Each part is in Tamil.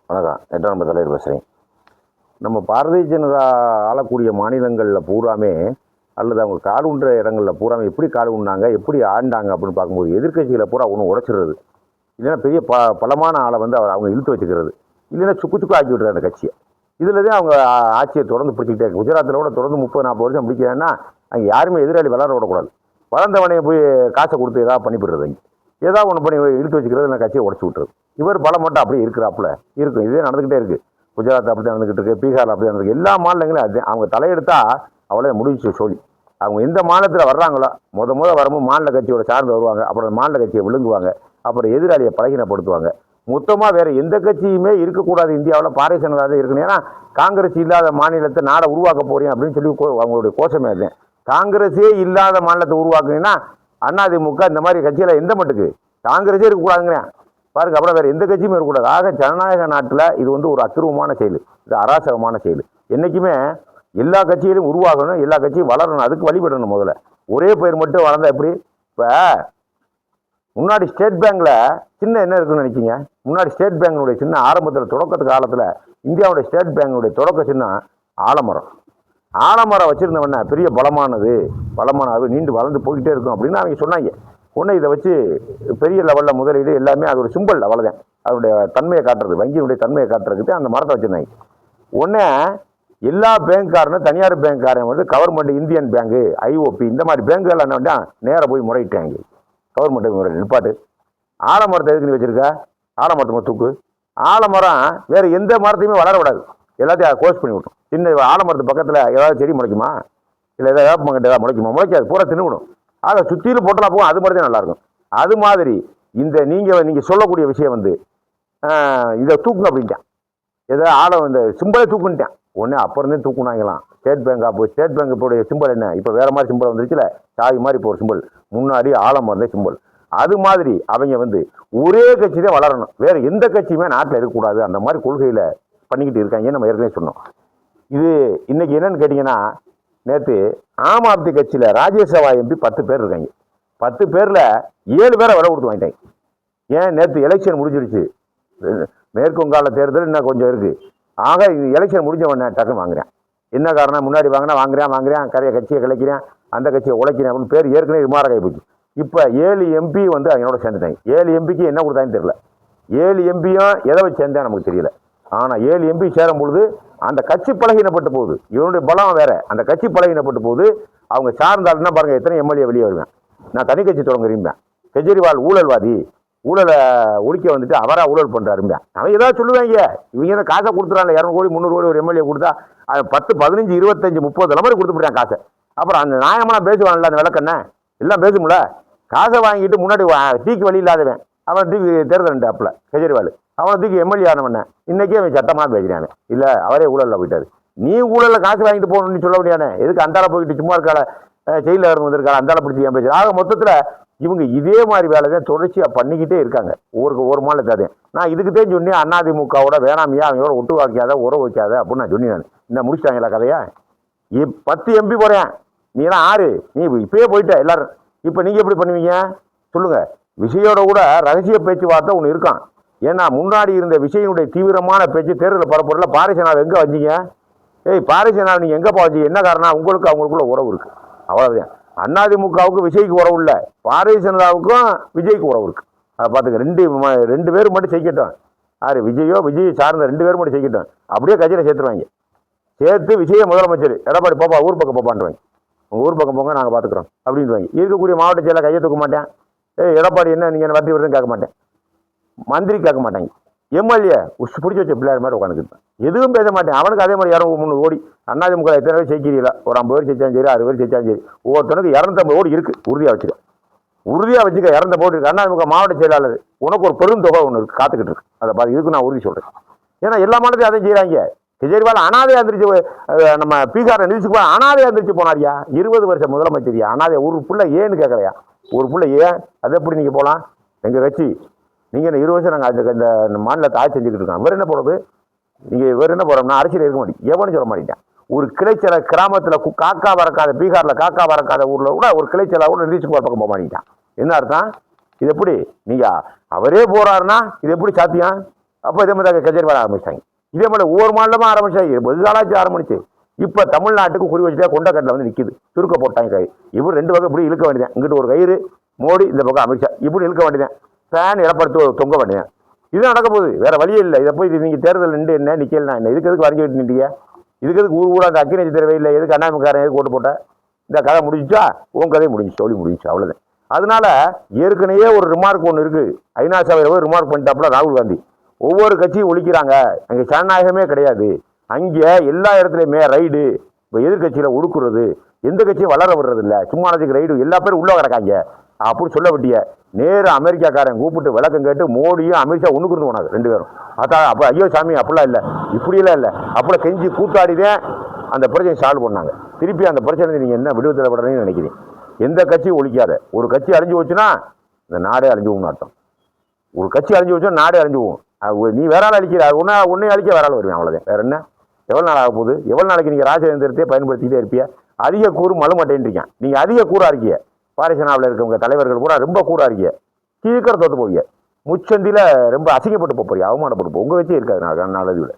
வணக்கம். 8ஆம் நம்பர் தலைவர் பேசுகிறேன். நம்ம பாரதிய ஜனதா ஆளக்கூடிய மாநிலங்களில் பூராமே அல்லது அவங்க காடு உண்ற இடங்களில் பூராமே எப்படி காடு உண்ணாங்க, எப்படி ஆண்டாங்க அப்படின்னு பார்க்கும்போது எதிர்கட்சிகளை பூரா ஒன்று உடைச்சிடுறது, இல்லைன்னா பெரிய பலமான ஆளை வந்து அவங்க இழுத்து வச்சுக்கிறது, இல்லைன்னா சுக்கு சுக்கு ஆக்கி விட்டுறது அந்த கட்சியை. இதில் தான் அவங்க ஆட்சியை தொடர்ந்து பிடிச்சிக்கிட்டே இருக்கு. குஜராத்தில் கூட தொடர்ந்து 30-40 வருஷம் பிடிக்கிறேன்னா அங்கே யாருமே எதிராளி வளர விடக்கூடாது. வளர்ந்தவனையை போய் காசை கொடுத்து ஏதாவது பண்ணிவிடுறது, அங்கே ஏதாவது ஒன்று பண்ணி இழுத்து வச்சுக்கிறது, நான் கட்சியை உடச்சி விட்டுறது. இவர் பலம் மட்டும் அப்படியே இருக்கிறாப்புல இருக்கும். இதே நடந்துக்கிட்டே இருக்குது. குஜராத் அப்படி நடந்துக்கிட்டு இருக்குது, பீகார் அப்படி நடந்துருக்கு, எல்லா மாநிலங்களும் அது. அவங்க தலையெடுத்தா அவ்வளோ முடிஞ்சு சொல்லி. அவங்க எந்த மாநிலத்தில் வர்றாங்களோ முத வரும்போது மாநில கட்சியோட சார்ந்து வருவாங்க, அப்புறம் மாநில கட்சியை விழுங்குவாங்க, அப்புறம் எதிராளியை பலகீனப்படுத்துவாங்க. மொத்தமாக வேறு எந்த கட்சியுமே இருக்கக்கூடாது இந்தியாவில், பாரதிய ஜனதா தான் இருக்கணும். ஏன்னா காங்கிரஸ் இல்லாத மாநிலத்தை நாடை உருவாக்க போகிறேன் அப்படின்னு சொல்லி அவங்களுடைய கோஷமே இருந்தேன். காங்கிரஸே இல்லாத மாநிலத்தை உருவாக்குனீங்கன்னா அதிமுக இந்த மாதிரி கட்சியில் எந்த மட்டுக்கு காங்கிரஸே இருக்கக்கூடாதுங்கிறேன் பாருங்க. அப்புறம் வேறு எந்த கட்சியுமே இருக்கக்கூடாது. ஆக ஜனநாயக நாட்டில் இது வந்து ஒரு அக்கிரமமான செயல், இது அராசகமான செயல். என்றைக்குமே எல்லா கட்சியிலும் உருவாகணும், எல்லா கட்சியும் வளரணும், அதுக்கு வழிபடணும். முதல்ல ஒரே பேர் மட்டும் வளர்ந்தா எப்படி? இப்போ முன்னாடி ஸ்டேட் பேங்க்ல சின்ன என்ன இருக்குன்னு நினைக்கிங்க? முன்னாடி ஸ்டேட் பேங்கினுடைய சின்ன ஆரம்பத்தில் தொடக்கத்து காலத்தில் இந்தியாவுடைய ஸ்டேட் பேங்கினுடைய தொடக்க சின்ன ஆலமரம். ஆலமரம் வச்சிருந்தவன பெரிய பலமானது நீண்டு வளர்ந்து போய்கிட்டே இருக்கும் அப்படின்னு அவங்க சொன்னாங்க. ஒன்று இதை வச்சு பெரிய லெவலில் முதலீடு எல்லாமே அது ஒரு சிம்பிள், அவ்வளோதான். அதனுடைய தன்மையை காட்டுறது, வங்கியினுடைய தன்மையை காட்டுறதுக்கு அந்த மரத்தை வச்சுருந்தாங்க. ஒன்று எல்லா பேங்க்காரனும் தனியார் பேங்க்காரன் வந்து கவர்மெண்ட், இந்தியன் பேங்கு, ஐஓபி இந்த மாதிரி பேங்குகள் என்ன வேண்டாம் நேராக போய் முறையிட்டாங்க. கவர்மெண்ட்டுக்கு முறை நிற்பாட்டு. ஆலமரத்தை எதுக்கு நீ வச்சுருக்க? ஆலமரத்தை தூக்கு. ஆலமரம் வேறு எந்த மரத்தையுமே வளர விடாது, எல்லாத்தையும் க்ளோஸ் பண்ணி விட்டோம். சின்ன ஆலமரத்து பக்கத்தில் ஏதாவது செடி முளைக்குமா? இல்லை ஏதாவது வேப்பமங்கட்டு ஏதாவது முளைக்காது, பூரா தின்னுவிடும். ஆக சுற்றிலும் போட்டலாம் போகும், அது மாதிரி தான் நல்லாயிருக்கும். அது மாதிரி இந்த நீங்கள் சொல்லக்கூடிய விஷயம் வந்து இதை தூக்குங்க அப்படின்ட்டான். ஏதோ இந்த சிம்பிளை தூக்குன்ட்டான். ஒன்று அப்போ இருந்தே தூக்குனாங்களாம். ஸ்டேட் பேங்க் அப்போ ஸ்டேட் பேங்க் இப்போ சிம்பிள் என்ன? இப்போ வேறு மாதிரி சிம்பிள் வந்துருச்சுல, சாவி மாதிரி இப்போ ஒரு சிம்பிள். முன்னாடி ஆலமரம் சிம்பிள். அது மாதிரி அவங்க வந்து ஒரே கட்சி தான் வளரணும், வேறு எந்த கட்சியுமே நாட்டில் இருக்கக்கூடாது, அந்த மாதிரி கொள்கையில் பண்ணிக்கிட்டு இருக்காங்கன்னு நம்ம ஏற்கனவே சொன்னோம். இது இன்னைக்கு என்னன்னு கேட்டிங்கன்னா, நேற்று ஆம் ஆத்மி கட்சியில் ராஜ்யசபா எம்பி 10 பேர் இருக்காங்க. 10 பேரில் 7 பேரை விலை கொடுத்து வாங்கிட்டாங்க. ஏன்? நேற்று எலெக்ஷன் முடிஞ்சிடுச்சு, மேற்கு வங்காள தேர்தல் இன்னும் கொஞ்சம் இருக்குது. ஆக இது எலெக்ஷன் முடிஞ்ச உடனே டக்குன்னு வாங்குறேன். என்ன காரணம்? முன்னாடி வாங்குறேன் கரையை கட்சியை கிளைக்கிறேன், அந்த கட்சியை உழைக்கிறேன் அப்படின்னு பேர் ஏற்கனவே ரிமாரகாய் போச்சு. இப்போ 7 எம்பி வந்து அவங்களோட சேர்ந்துட்டாங்க. 7 எம்பிக்கு என்ன கொடுத்தாங்கன்னு தெரியல. 7 எம்பியும் எதை வச்சு சேர்ந்தா நமக்கு தெரியல. ஆனால் 7 எம்பி சேரும் பொழுது அந்த கட்சி பலகீனப்பட்டு போகுது. இவனுடைய பலம் வேற, அந்த கட்சி பலகீனப்பட்டு போகுது. அவங்க சார்ந்தாலுன்னா பாருங்க எத்தனை எம்எல்ஏ வெளியே வருவேன். நான் தனி கட்சி தொடங்குறேன். கெஜ்ரிவால் ஊழல்வாதி, ஊழலை ஒழிக்க வந்துட்டு அவராக ஊழல் பண்ணுறாருங்க. அவன் ஏதாவது சொல்லுவாங்க. இவங்க தான் காசை கொடுத்துறாங்க, 200 கோடி 300 கோடி ஒரு எம்எல்ஏ கொடுத்தா 10 15 25 30 தலைமுறை கொடுத்து போட்டான் காசை. அப்புறம் அந்த நியாயமெல்லாம் பேசுவான்ல, அந்த விளக்கண்ண எல்லாம் பேசும்ல. காசை வாங்கிட்டு முன்னாடி தீக்கு வழி இல்லாதவன் அவன் தூக்கி தேர்தல் அப்பல கெஜ்ரிவால் அவனை தூக்கி எம்எல்ஏ ஆனவன இன்னைக்கே அவன் சட்டமாக பேசுறானே. இல்லை அவரே ஊழலில் போயிட்டாரு. நீ ஊழலில் காசு வாங்கிட்டு போகணும்னு சொல்ல முடியானே. எதுக்கு அந்தால போயிட்டு சும்மா இருக்கால, ஜெயிலில் இருந்து வந்திருக்காங்க, அந்தால பிடிச்சி ஏன் பேசுகிறேன். ஆக மொத்தத்தில் இவங்க இதே மாதிரி வேலை தான் தொடர்ச்சியாக பண்ணிக்கிட்டே இருக்காங்க. ஒரு மாநிலத்தாதே. நான் இதுக்கு தான் சொன்னேன், அதிமுகவோட வேணாமையா அவங்களோட ஒட்டு வைக்காத, உறவு வைக்காத அப்படின்னு நான் சொன்னேன். நான் இன்னும் முடிச்சிட்டாங்களா கதையா? 10 எம்பி போகிறேன், நீலாம் 6, நீ இப்பயே போயிட்ட எல்லாரும். இப்போ நீங்கள் எப்படி பண்ணுவீங்க சொல்லுங்க? விஜயோட கூட ரகசிய பேச்சுவார்த்தை ஒன்று இருக்கான். ஏன்னா முன்னாடி இருந்த விஜயனுடைய தீவிரமான பேச்சு தேர்தலில் பரப்புறதுல பாரதிய ஜனதாவை எங்கே வந்தீங்க? பாரதிய ஜனதா நீங்கள் எங்கே வந்தீங்க? என்ன காரணம்? உங்களுக்கு அவங்களுக்குள்ள உறவு இருக்குது, அவ்வளோதான். அதிமுகவுக்கு விஜய்க்கு உறவு இல்லை, பாரதிய ஜனதாவுக்கும் விஜய்க்கு உறவு இருக்குது. அதை பார்த்துக்க. 2 பேர் மட்டும் செய்யட்டும். யார்? விஜய் சார்ந்த 2 பேர் மட்டும் செய்யட்டும். அப்படியே கட்சியில் சேர்த்துருவாங்க. சேர்த்து விஜய முதலமைச்சர் எடப்பாடி பாப்பா ஊர் பக்கம் பாப்பான்ட்டுவாங்க. ஊர் பக்கம் போங்க, நாங்கள் பார்த்துக்குறோம் அப்படின்வாங்க. இருக்கக்கூடிய மாவட்ட செயலாளர் கையை தூக்க மாட்டேன். எடப்பாடி என்ன நீங்கள் என்ன வத்தி வருதுன்னு கேட்க மாட்டேன். மந்திரி கேட்க மாட்டாங்க. எம்எல்ஏ பிடிச்சி வச்ச பிள்ளையார் மாதிரி உட்காந்துக்கிட்டேன், எதுவும் பேச மாட்டேன். அவனுக்கு அதே மாதிரி 200-300 கோடி. அதிமுக எத்தனை பேர் ஜெயிக்கிறீங்களா? ஒரு 50 பேர் ஜெயிச்சாலும் சரி, 6 பேர் ஜெயிச்சாலும் சரி, ஒவ்வொருத்தனுக்கு 250 கோடி இருக்குது. உறுதியாக வச்சுக்க 250 கோடி இருக்குது. அதிமுக மாவட்ட செயலாளர் உனக்கு ஒரு பெருந்தொகை ஒன்று இருக்குது, காத்துக்கிட்டு இருக்கு. அதை பார்த்து இதுக்கு நான் உறுதி சொல்கிறேன். ஏன்னா எல்லா மாநிலத்தையும் அதையும் செய்கிறாங்க. கெஜ்ரிவால் அனாதையாக இருந்துச்சு. நம்ம பீகாரை நிதிச்சுக்கு போனால் அனாதையாக இருந்துச்சு போனாரியா? 20 வருஷம் முதலமைச்சரியா அனாதையா? ஒரு பிள்ளை ஏன்னு கேட்கலையா? ஒரு பிள்ளை ஏன்? அதை எப்படி நீங்கள் போகலாம்? எங்கள் கட்சி நீங்கள் என்ன 20 வருஷம் நாங்கள் இந்த மாநிலத்தை ஆட்சி செஞ்சுக்கிட்டு இருக்கோம். இவர் என்ன போகிறது? நீங்கள் இவர் என்ன போகிறோம்னா அரசியல் இருக்க மாட்டேங்க, எவனு சொல்ல மாட்டேன். ஒரு கிளைச்சல கிராமத்தில் காக்கா பறக்காத, பீகாரில் காக்கா பறக்காத ஊரில் கூட ஒரு கிளைச்சலாக கூட நிதிச்சு போகிற பக்கம் போக மாட்டேங்கிட்டான். என்ன அர்த்தம்? இது எப்படி? நீங்கள் அவரே போகிறாருன்னா இது எப்படி சாத்தியம்? அப்போ இதே மாதிரி கெஜ்ரிவால் ஆரம்பிச்சிட்டாங்க. இதே மாதிரி ஒவ்வொரு மாநிலமாக ஆரம்பிச்சாங்க. வெகு காலாச்சும் ஆரம்பிச்சு இப்போ தமிழ்நாட்டுக்கு குறி வச்சுட்டா கொண்டக்கட்டில் வந்து நிற்கிது. சுருக்க போட்டாங்க கை. இப்படி 2 பக்கம் இப்படி இழுக்க வேண்டியதான். இங்கிட்டு ஒரு கயிறு மோடி, இந்த பக்கம் அமித்ஷா, இப்படி இழுக்க வேண்டியதான். ஃபேன் இடப்படுத்து தொங்க வேண்டியதான். இதுதான் நடக்க போகுது. வேற வழியே இல்லை. இதை போய் நீங்கள் தேர்தல் நின்று என்ன நிற்கலாம் என்ன? இதுக்கு எதுக்கு வரைஞ்சி விட்டு நின்றீங்க? இதுக்கு எதுக்கு ஊர் ஊரா அந்த அக்கி நட்சத்திர இல்லை? எதுக்கு அண்ணாமிக்காரன் எதுக்கு ஓட்டு போட்ட? இந்த கதை முடிஞ்சிச்சா? உன் கதையை முடிஞ்சு சொல்லி முடிஞ்சிச்சு, அவ்வளோதான். அதனால ஏற்கனவே ஒரு ரிமார்க் ஒன்று இருக்கு. ஐநா சபையில் ரிமார்க் பண்ணிட்டாப்புல ராகுல் காந்தி. ஒவ்வொரு கட்சியும் ஒழிக்கிறாங்க, அங்கே ஜனநாயகமே கிடையாது, அங்கே எல்லா இடத்துலையுமே ரைடு, இப்போ எதிர்கட்சியில் ஒடுக்குறது, எந்த கட்சியும் வளர விடுறது இல்லை, சும்மா ரைடு, எல்லா பேரும் உள்ளே கிடக்காங்க அப்படின்னு சொல்ல விட்டிய. நேரு அமெரிக்காக்காரன் கூப்பிட்டு விளக்கம் கேட்டு மோடியும் அமித்ஷா ஒன்றுக்கு போனாங்க 2 பேரும். அதான் அப்போ ஐயோ சாமி அப்படிலாம் இல்லை, இப்படியெல்லாம் இல்லை, அப்படிலாம் கெஞ்சி கூத்தாடிதான் அந்த பிரச்சனையை சால்வ் பண்ணாங்க. திருப்பி அந்த பிரச்சனை நீங்கள் என்ன விடுதலை படுறீங்கன்னு நினைக்கிறீங்க? எந்த கட்சியும் ஒழிக்காத. ஒரு கட்சி அழிஞ்சு போச்சுன்னா இந்த நாடே அழிஞ்சு போகும்னு அர்த்தம். ஒரு கட்சி அழிஞ்சு போச்சுன்னா நாடே அழிஞ்சு போகும். நீ வேற ஆள் அழிக்கிற, உன்னை அழிக்க வேற ஆள் வருவேன், அவ்வளோதான். வேற என்ன? எவ்வளோ நாள் ஆக போகுது? எவ்வளோ நாளைக்கு நீங்கள் ராஜதந்திரத்தையே பயன்படுத்திக்கிட்டே இருப்பிய? அதிக கூறு மலுமட்டேன்றிருக்கேன். நீங்கள் அதிக கூறாக இருக்கிய. பாரிசனாவில் இருக்கவங்க தலைவர்கள் கூட ரொம்ப கூறாக இருக்கிய. சீக்கிரம் தோற்று போவிய. முச்சந்தியில் ரொம்ப அசிங்கப்பட்டு போறியா, அவமானப்பட்டு போ. உங்கள் கட்சி இருக்காது நாளதுவில்.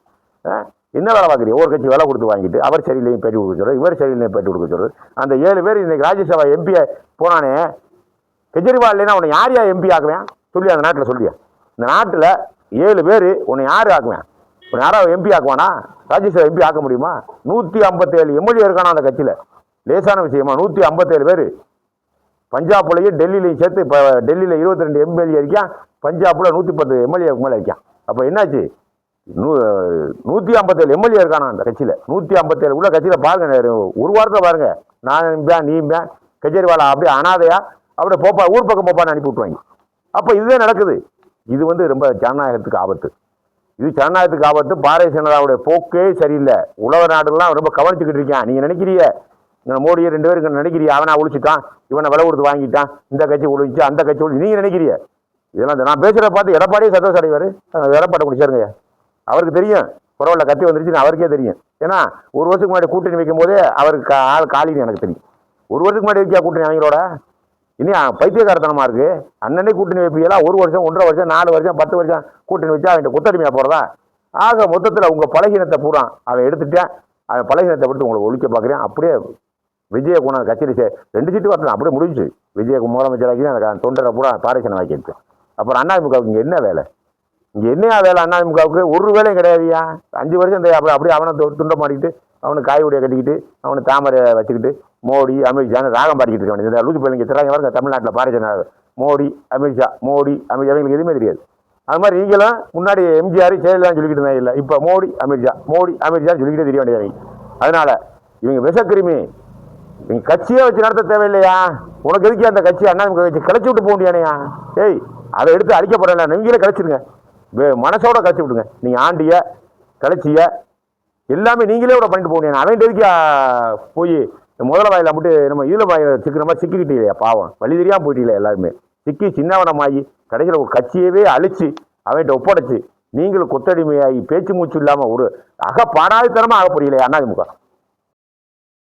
என்ன வேலை பார்க்குறீங்க? ஒரு கட்சி வேலை கொடுத்து வாங்கிட்டு அவர் சரியில்லையும் பேட்டி கொடுக்க சொல்கிறது, இவர் சரியில்லையும் பேட்டி கொடுக்க சொல்கிறது. அந்த 7 பேர் இன்னைக்கு ராஜ்யசபா எம்பி போனானே, கெஜ்ரிவால் இல்லைன்னா உன்னை யாரையா எம்பி ஆக்குவேன் சொல்லி அந்த நாட்டில் சொல்லியா? இந்த நாட்டில் 7 பேர் உன்னை யார் ஆக்குவேன்? உன்னை யாராவது எம்பி ஆக்குவானா? ராஜ்யசபா எம்பி ஆக்க முடியுமா? 157 எம்எல்ஏ இருக்கானா அந்த கட்சியில்? லேசான விஷயமா? 157 பேர். பஞ்சாப்லையும் டெல்லியிலையும் சேர்த்து இப்போ டெல்லியில் 22 எம்எல்ஏ இருக்கான், பஞ்சாபில் 110 எம்எல்ஏக்கு மேலே இருக்கான். அப்போ என்னாச்சு? 157 எம்எல்ஏ இருக்கானா அந்த கட்சியில்? 157 உள்ள கட்சியில் பாருங்க, ஒரு வாரத்தில் பாருங்க, நான் நீ கெஜ்ரிவாலா அப்படியே அனாதையா அப்படியே போப்பா, ஊர் பக்கம் போப்பான்னு அனுப்பி விட்டுருவாங்க. அப்போ இதுதான் நடக்குது. இது வந்து ரொம்ப ஜனநாயகத்துக்கு ஆபத்து. இது ஜனநாயகத்துக்கு ஆபத்து. பாரதிய ஜனதாவுடைய போக்கே சரியில்லை. உலக நாடுகள்லாம் ரொம்ப கவனிச்சுக்கிட்டு இருக்கான். நீங்கள் நினைக்கிறீங்க மோடியை 2 பேருக்கு நினைக்கிறீங்க அவனை ஒழிச்சுட்டான், இவனை விலை கொடுத்து வாங்கிட்டான், இந்த கட்சி ஒழிச்சு அந்த கட்சி ஒழிச்சு, நீங்கள் நினைக்கிறீங்க. இதெல்லாம் நான் பேசுகிறத பார்த்து எடப்பாடியே சந்தோஷம் அடைவார். எடப்பாடி முடிச்சாருங்க. அவருக்கு தெரியும் பரவாயில்ல, கத்தி வந்துருச்சுன்னு அவருக்கே தெரியும். ஏன்னா ஒரு வருஷத்துக்கு முன்னாடி கூட்டணி வைக்கும் போதே அவருக்கு ஆள் காலின்னு எனக்கு தெரியும். ஒரு வருஷத்துக்கு முன்னாடி வைக்கா கூட்டணி அவங்களோட? இனி பைத்தியக்காரத்தனமா இருக்கு. அண்ணனே கூட்டணி வைப்பீங்களா? 1 வருஷம் 1.5 வருஷம் 4 வருஷம் 10 வருஷம் கூட்டணி வச்சா அவன் கொத்தடிமையா போறதா? ஆக மொத்தத்தில் உங்க பலகீனத்தை பூரா அவன் எடுத்துட்டேன். அவன் பலகீனத்தை விட்டு உங்களை ஒழிக்க பார்க்குறேன். அப்படியே விஜய குணம் கட்சியில் 2 சீட்டு வரலாம், அப்படியே முடிஞ்சு. விஜய முதலமைச்சராக்கி அந்த தொண்டரை பூரா பாரிசனை வாக்கிட்டு. அப்புறம் அதிமுகவுக்கு இங்கே என்ன வேலை? இங்கே என்னையா வேலை? அதிமுகவுக்கு ஒரு வேலையும் கிடையாதுயா. 5 வருஷம் இந்த அப்படியே அவனை துண்டை மாட்டிக்கிட்டு, அவனுக்கு காய்கறியை கட்டிக்கிட்டு, அவனை தாமரை வச்சுக்கிட்டு, மோடி அமித்ஷான்னு ராகம் பாடிக்கிட்டு இருக்க வேண்டியது. லூசு பிள்ளைங்க திறாங்க பாருங்க தமிழ்நாட்டில் பாரிசன மோடி அமித்ஷா, மோடி அமித்ஷா, அவங்களுக்கு எதுவுமே தெரியாது. அது மாதிரி நீங்களும் முன்னாடி எம்ஜிஆர் செயலாம் சொல்லிக்கிட்டு இருந்தாங்க. இல்லை இப்போ மோடி அமித்ஷா, மோடி அமித்ஷான்னு சொல்லிக்கிட்டே தெரிய வேண்டியது. அதனால இவங்க விஷக்கிருமி. நீங்க கட்சியே வச்சு நடத்த தேவையில்லையா? உனக்கு எதுக்கு அந்த கட்சி அதிமுக கட்சி கிளச்சி விட்டு போக முடியானையா? ஏய், அதை எடுத்து அழிக்கப்படலை, நீங்களே கழிச்சிருங்க, மனசோட கழிச்சு விடுங்க. நீங்க ஆண்டிய கழிச்சிய எல்லாமே நீங்களே கூட பண்ணிட்டு போக முடியாது. அவன் எதுக்கு போய் முதல வாயில மட்டும் நம்ம இதில் வாயில சிக்கிற மாதிரி சிக்கிக்கிட்டீங்களே, பாவம் வழி தெரியாமல் போயிட்டீங்களே. எல்லாருமே சிக்கி சின்னவனமாகி கடைசியில் ஒரு கட்சியவே அழிச்சு அவன்கிட்ட ஒப்படைச்சு நீங்களும் கொத்தடிமையாகி பேச்சு மூச்சு இல்லாமல் ஒரு பாடாதித்தனமாக ஆக போறீங்களே அதிமுக.